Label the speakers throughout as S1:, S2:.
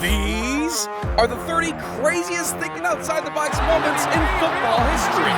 S1: These are the 30 craziest thinking outside the box moments in football history.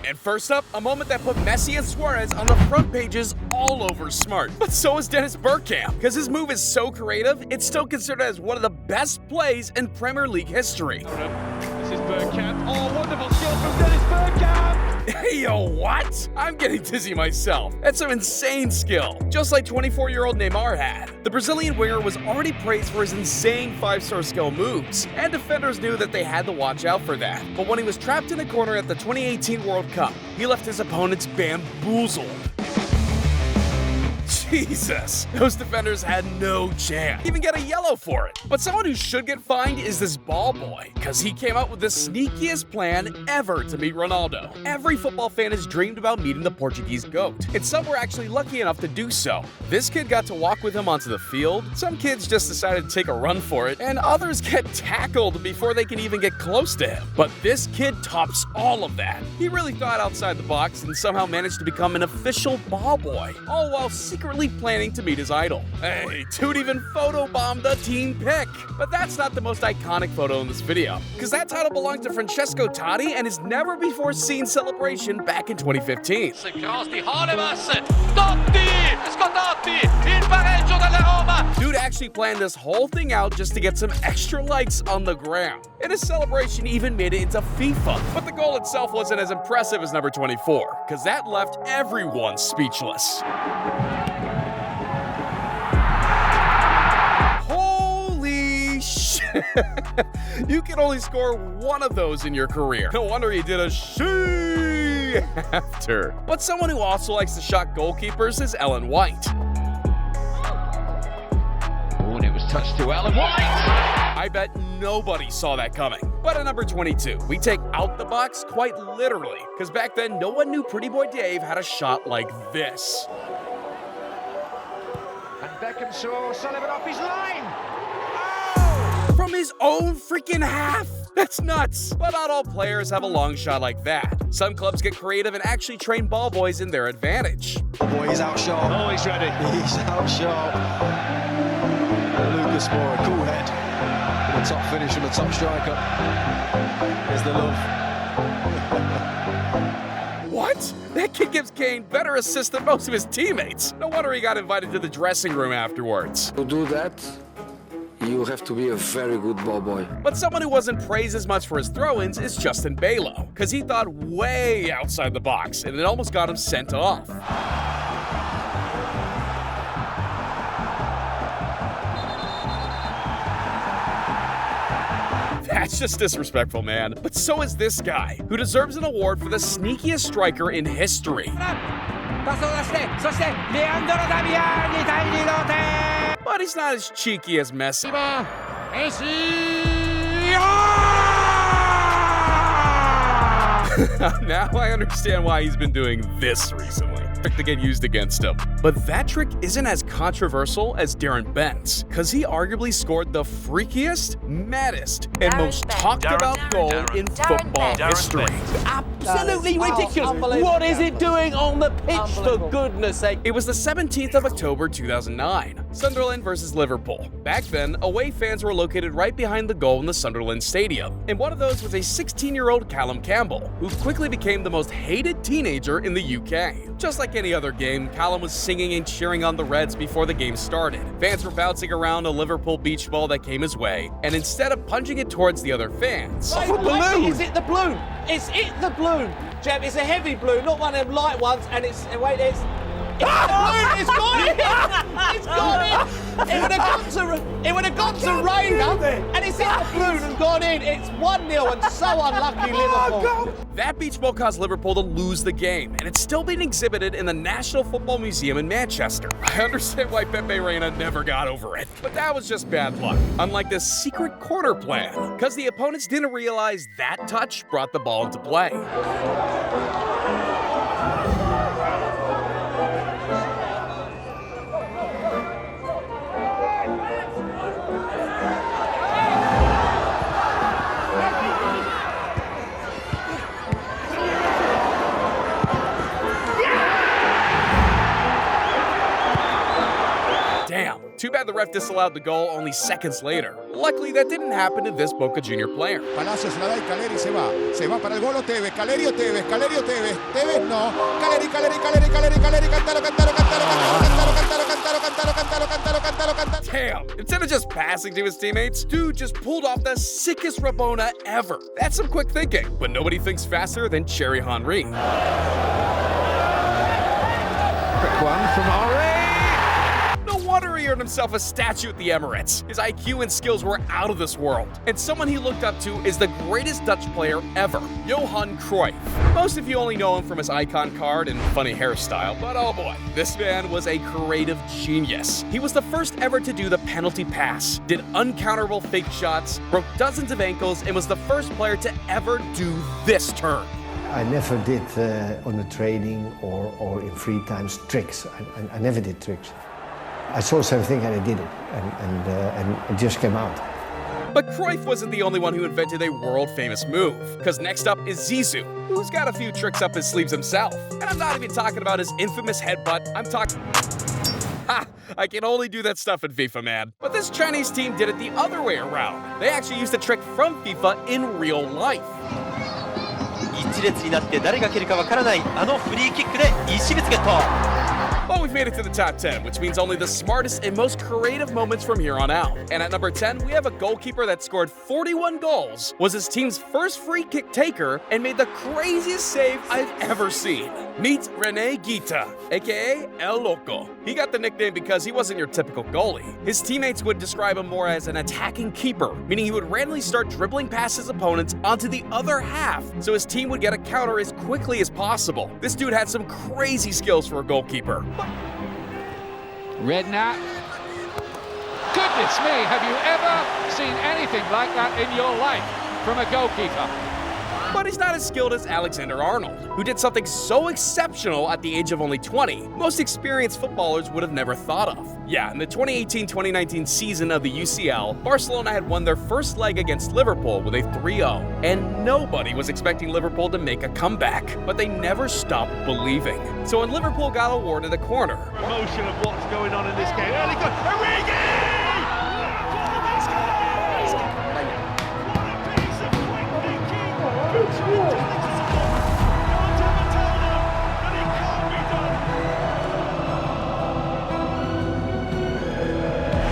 S1: And first up, a moment that put Messi and Suarez on the front pages all over Smart. But so is Dennis Bergkamp, because his move is so creative, it's still considered as one of the best plays in Premier League history.
S2: This is Bergkamp. Oh, wonderful skill from Dennis Bergkamp!
S1: Hey, yo, what? I'm getting dizzy myself. That's some insane skill, just like 24-year-old Neymar had. The Brazilian winger was already praised for his insane 5-star skill moves, and defenders knew that they had to watch out for that. But when he was trapped in a corner at the 2018 World Cup, he left his opponents bamboozled. Jesus, those defenders had no chance. Even get a yellow for it. But someone who should get fined is this ball boy, because he came up with the sneakiest plan ever to meet Ronaldo. Every football fan has dreamed about meeting the Portuguese GOAT, and some were actually lucky enough to do so. This kid got to walk with him onto the field, some kids just decided to take a run for it, and others get tackled before they can even get close to him. But this kid tops all of that. He really thought outside the box and somehow managed to become an official ball boy, all while secretly planning to meet his idol. Hey, dude even photobombed the team pic. But that's not the most iconic photo in this video, because that title belonged to Francesco Totti and his never-before-seen celebration back in 2015. Dude actually planned this whole thing out just to get some extra likes on the gram. And his celebration even made it into FIFA. But the goal itself wasn't as impressive as number 24, because that left everyone speechless. Holy shit! You can only score one of those in your career. No wonder he did a she after. But someone who also likes to shock goalkeepers is Ellen White.
S2: Oh, and it was touched to Ellen White!
S1: I bet nobody saw that coming. But at number 22, we take out the box quite literally, because back then no one knew Pretty Boy Dave had a shot like this.
S2: And Beckham saw Sullivan off his line!
S1: From his own freaking half! That's nuts! But not all players have a long shot like that. Some clubs get creative and actually train ball boys in their advantage.
S3: Oh boy, he's out sharp.
S2: Oh, he's ready.
S3: He's out sharp. Lucas Moura, cool head. The top finish from the top striker. Here's the love.
S1: What? That kid gives Kane better assists than most of his teammates. No wonder he got invited to the dressing room afterwards.
S4: To do that, you have to be a very good ball boy.
S1: But someone who wasn't praised as much for his throw-ins is Justin Balow, because he thought way outside the box, and it almost got him sent off. That's just disrespectful, man. But so is this guy, who deserves an award for the sneakiest striker in history. But he's not as cheeky as Messi. Now I understand why he's been doing this recently. To get used against him. But that trick isn't as controversial as Darren Bent's, because he arguably scored the freakiest, maddest, and most talked about goal in football history.
S5: Absolutely ridiculous. What is it doing on the pitch, for goodness sake?
S1: It was the 17th of October 2009, Sunderland versus Liverpool. Back then, away fans were located right behind the goal in the Sunderland Stadium, and one of those was a 16-year-old Callum Campbell, who quickly became the most hated teenager in the UK. Just like any other game, Callum was singing and cheering on the Reds before the game started. Fans were bouncing around a Liverpool beach ball that came his way, and instead of punching it towards the other fans...
S5: It's a balloon! Is it the balloon? Is it the balloon? Jeb, it's a heavy balloon, not one of them light ones, and it's... Wait, it's the balloon! It's gone in! It's gone in! It would have gone to Rainer, and it's in the balloon and gone in. It's 1-0 and so unlucky, Liverpool.
S1: That beach ball caused Liverpool to lose the game, and it's still being exhibited in the National Football Museum in Manchester. I understand why Pepe Reina never got over it, but that was just bad luck, unlike this secret corner plan, because the opponents didn't realize that touch brought the ball into play. Too bad the ref disallowed the goal only seconds later. Luckily, that didn't happen to this Boca Junior player.
S6: Palacios la da y Caleri se va para el gol Tevez, Caleri o Tevez, Caleri o Tevez, Tevez no, Caleri, Cantaro.
S1: Damn, instead of just passing to his teammates, dude just pulled off the sickest Rabona ever. That's some quick thinking, but nobody thinks faster than Thierry Henry.
S3: Quick one from Henry.
S1: No wonder he earned himself a statue at the Emirates. His IQ and skills were out of this world. And someone he looked up to is the greatest Dutch player ever, Johan Cruyff. Most of you only know him from his icon card and funny hairstyle, but oh boy, this man was a creative genius. He was the first ever to do the penalty pass, did uncounterable fake shots, broke dozens of ankles, and was the first player to ever do this turn.
S7: I never did on the training or in free times tricks. I never did tricks. I saw something and I did it, and it just came out.
S1: But Cruyff wasn't the only one who invented a world-famous move, because next up is Zizou, who's got a few tricks up his sleeves himself. And I'm not even talking about his infamous headbutt, I'm talking... Ha! I can only do that stuff in FIFA, man. But this Chinese team did it the other way around. They actually used a trick from FIFA in real life.
S8: 一列になって誰が蹴るかわからないあのフリーキックで一列ゲット。
S1: Well, we've made it to the top 10, which means only the smartest and most creative moments from here on out. And at number 10, we have a goalkeeper that scored 41 goals, was his team's first free kick taker, and made the craziest save I've ever seen. Meet René Guita, aka El Loco. He got the nickname because he wasn't your typical goalie. His teammates would describe him more as an attacking keeper, meaning he would randomly start dribbling past his opponents onto the other half, so his team would get a counter as quickly as possible. This dude had some crazy skills for a goalkeeper.
S2: Redknapp. Goodness me, have you ever seen anything like that in your life from a goalkeeper?
S1: But he's not as skilled as Alexander Arnold, who did something so exceptional at the age of only 20, most experienced footballers would have never thought of. Yeah, in the 2018-2019 season of the UCL, Barcelona had won their first leg against Liverpool with a 3-0, and nobody was expecting Liverpool to make a comeback, but they never stopped believing. So when Liverpool got awarded a corner,
S2: Emotion of what's going on in this game. Early goal. Origi!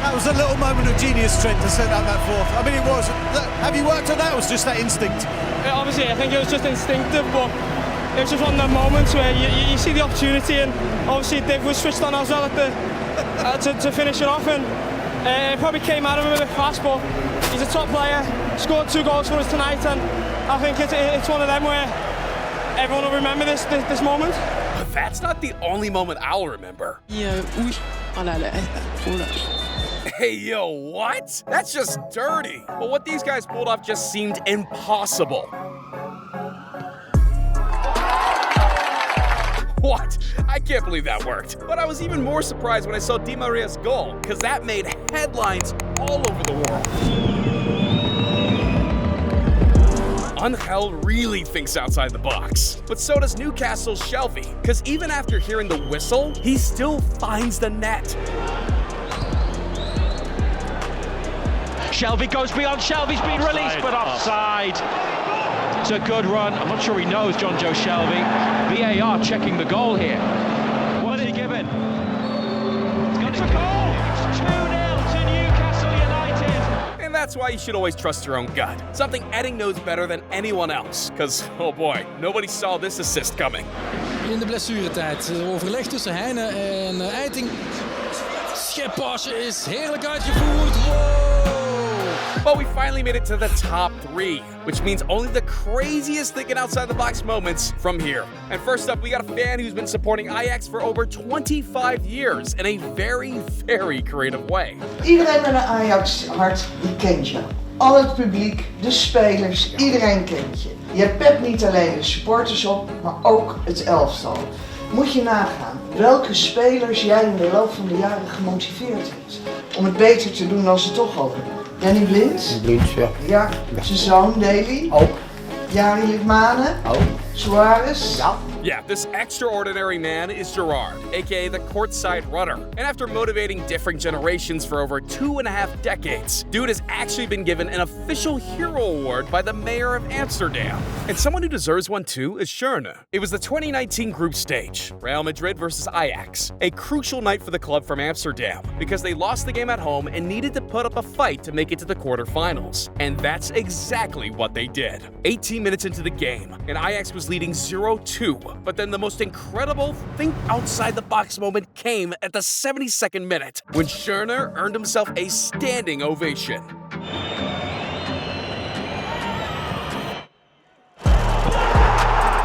S9: That was a little moment of genius, Trent, to send out that fourth. I mean, it was. Have you worked on that, or was it just that instinct?
S10: Obviously, I think it was just instinctive, but it was just one of the moments where you see the opportunity, and obviously Dave was switched on as well at to finish it off, and it probably came at him a bit fast, but he's a top player, scored 2 goals for us tonight, and I think it's one of them where everyone will remember this moment.
S1: But that's not the only moment I'll remember. Hey, yo, what? That's just dirty. But what these guys pulled off just seemed impossible. What? I can't believe that worked. But I was even more surprised when I saw Di Maria's goal, because that made headlines all over the world. Angel really thinks outside the box. But so does Newcastle's Shelvey, because even after hearing the whistle, he still finds the net.
S8: Shelvey goes beyond. Shelvey's been released, but offside. It's a good run. I'm not sure he knows John Joe Shelvey. VAR checking the goal here. What is he given? It's a goal! 2-0 to Newcastle United.
S1: And that's why you should always trust your own gut. Something Edding knows better than anyone else. Because, oh boy, nobody saw this assist coming.
S11: In de blessuretijd overleg tussen Heine en Eiting. Scheppaasje is heerlijk uitgevoerd. Wow!
S1: But we finally made it to the top 3, which means only the craziest thinking outside the box moments from here. And first up, we got a fan who's been supporting Ajax for over 25 years in a very, very creative way.
S12: Iedereen met een Ajax-hart, die kent je. Al het publiek, de spelers, iedereen kent je. Je hebt Pep niet alleen de supporters op, maar ook het elftal. Moet je nagaan welke spelers jij in de loop van de jaren gemotiveerd hebt om het beter te doen dan ze toch al doen. Danny Blind?
S7: Blind, ja.
S12: Ja, zijn zoon Daly.
S7: Ook.
S12: Jari Litmanen?
S7: Ook.
S12: Suarez?
S7: Ja.
S1: Yeah, this extraordinary man is Gerard, aka the courtside runner. And after motivating different generations for over 2.5 decades, dude has actually been given an official hero award by the mayor of Amsterdam. And someone who deserves one too is Schürrle. It was the 2019 group stage, Real Madrid versus Ajax, a crucial night for the club from Amsterdam because they lost the game at home and needed to put up a fight to make it to the quarterfinals. And that's exactly what they did. 18 minutes into the game, and Ajax was leading 0-2, but then the most incredible think outside the box moment came at the 72nd minute when Schürrle earned himself a standing ovation.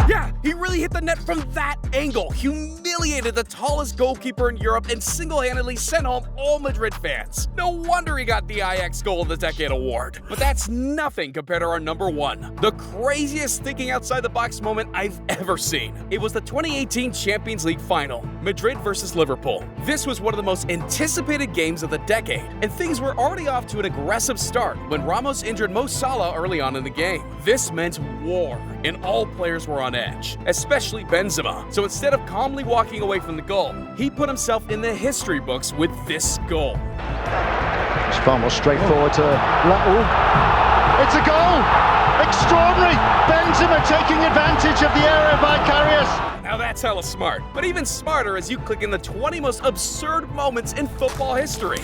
S1: Yeah, he really hit the net from that angle, humiliated the tallest goalkeeper in Europe, and single-handedly sent home all Madrid fans. No wonder he got the Ajax Goal of the Decade award. But that's nothing compared to our number one, the craziest thinking outside the box moment I've ever seen. It was the 2018 Champions League final, Madrid versus Liverpool. This was one of the most anticipated games of the decade, and things were already off to an aggressive start when Ramos injured Mo Salah early on in the game. This meant war, and all players were on edge, especially Benzema. So instead of calmly walking away from the goal, he put himself in the history books with this goal.
S13: It's far more straightforward to Raul. It's a goal! Extraordinary! Benzema taking advantage of the area by Karius.
S1: Now that's hella smart. But even smarter as you click in the 20 most absurd moments in football history.